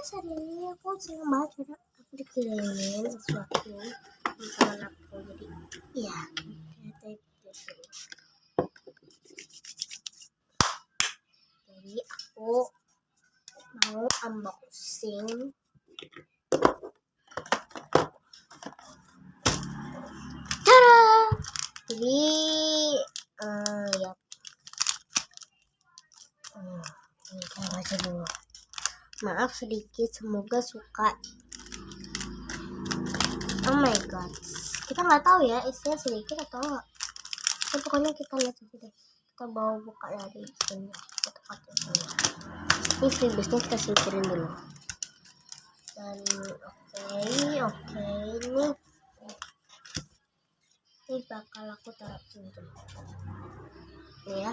guys, hari ini aku senang banget karena aku dikirimin sesuatu teman aku. Jadi iya, jadi aku mau unboxing jadi ya ini kita baca dulu. Maaf sedikit, semoga suka. Oh my god, kita nggak tahu ya isinya sedikit atau enggak. Ya, pokoknya kita lihat aja deh. Kita bawa buka dari sini. Kita pakai sini. Ini freebiesnya kita singkirin dulu. Dan oke, ini bakal aku taruh sini dulu. Ini ya.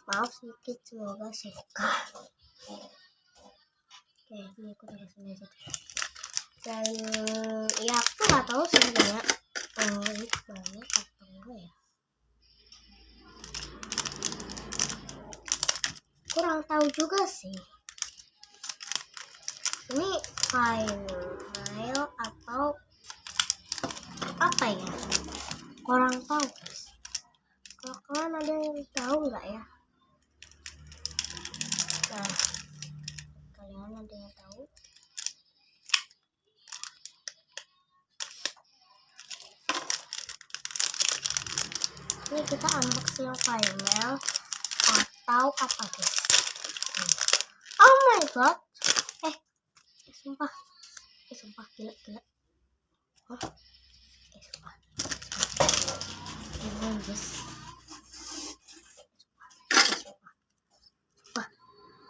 Maaf sedikit, semoga suka. Oke, ini aku taruh sini aja deh. Dan ya aku nggak tahu sebenarnya ini banyak atau enggak ya. Kurang tahu juga sih. Ini file atau apa ya? Kurang tahu guys. Kalau kalian ada yang tahu nggak ya? Nah, kalian ada yang tahu? Ini kita unboxing file atau apa guys? Oh my god, sumpah gila. Oh, sumpah. Ini guys.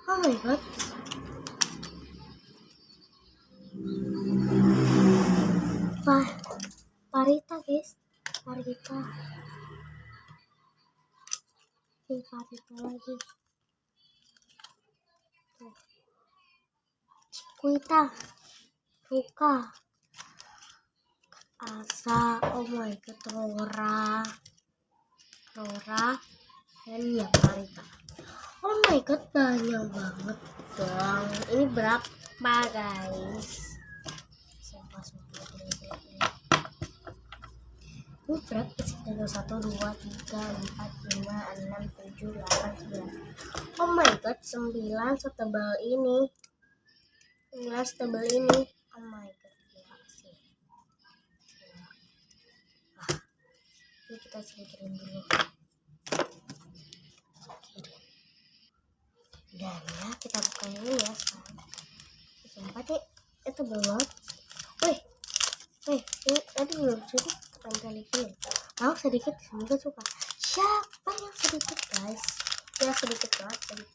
Oh my god. Parita guys, Parita lagi. Kuita, Ruka, Asa, oh my god, Rora, dan ya Parita. Oh my god, banyak banget dong. Ini berapa guys? Sumpah. Ini berapa sih? 1, 2, 3, 4, 5, 6, 7, 8, 9. Oh my god, 9 setebal ini. Oh my god, gila sih. Ini kita singkirin dulu. Dan ya, kita buka ini ya sekarang. Sumpah deh, itu banget. Ini tadi belum sedikit tempel ini. Mau sedikit, semoga suka. Siapa yang sedikit guys? Ya sedikit banget.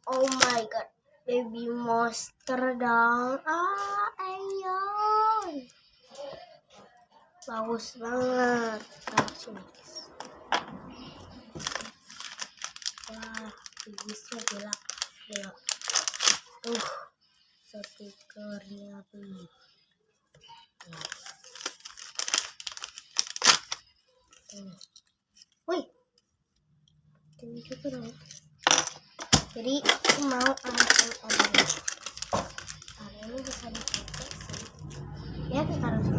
Oh my god, baby monster dong. Ayo. Bagus banget. Sini guys. Wah, bisa gila. Stikernya tuh. Wih, ini juga dong. Jadi aku mau langsung order. Karena ini bisa dipakai sih. Ya kita harus.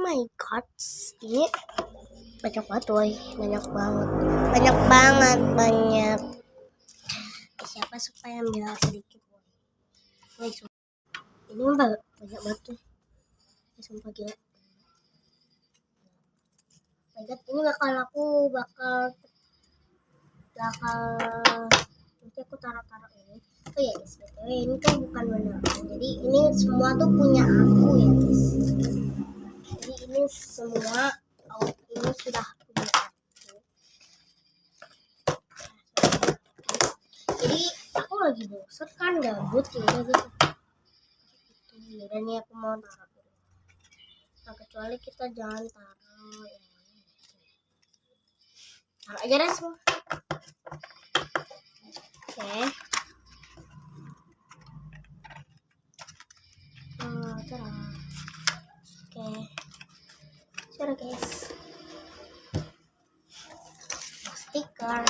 My god, ini banyak banget woy, banyak banget. Siapa suka yang bilang sedikit woy? Ini banyak banget tuh. Sumpah gila. My god, ini bakal nanti aku taruh ini. Oh ya guys, btw ini tuh bukan beneran. Jadi ini semua tuh punya aku ya guys. Jadi ini semua ini sudah punya aku. Jadi aku lagi bosan kan, gabut ya gitu. Dan ini aku mau taruh dulu. Nah, kecuali kita jangan taruh yang ini. taruh aja deh semua. Oke. Taruh. Oke. Sudah guys. Stiker.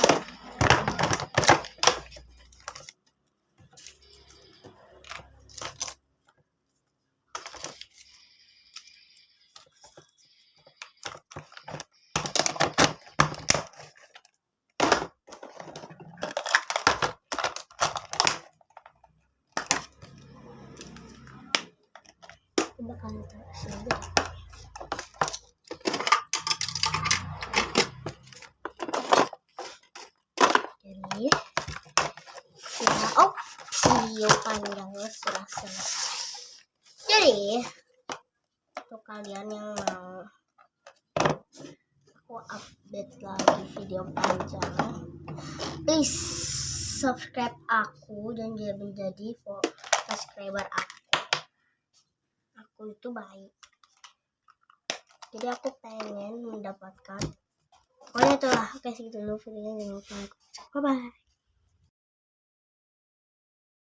Bakal taruh sini. Jadi video panjang sudah selesai. Jadi untuk kalian yang mau aku update lagi video panjang, please subscribe aku dan menjadi subscriber aku itu baik. Jadi aku pengen mendapatkan pokoknya itulah. Oke, segitu dulu videonya, jangan lupa. Bye bye.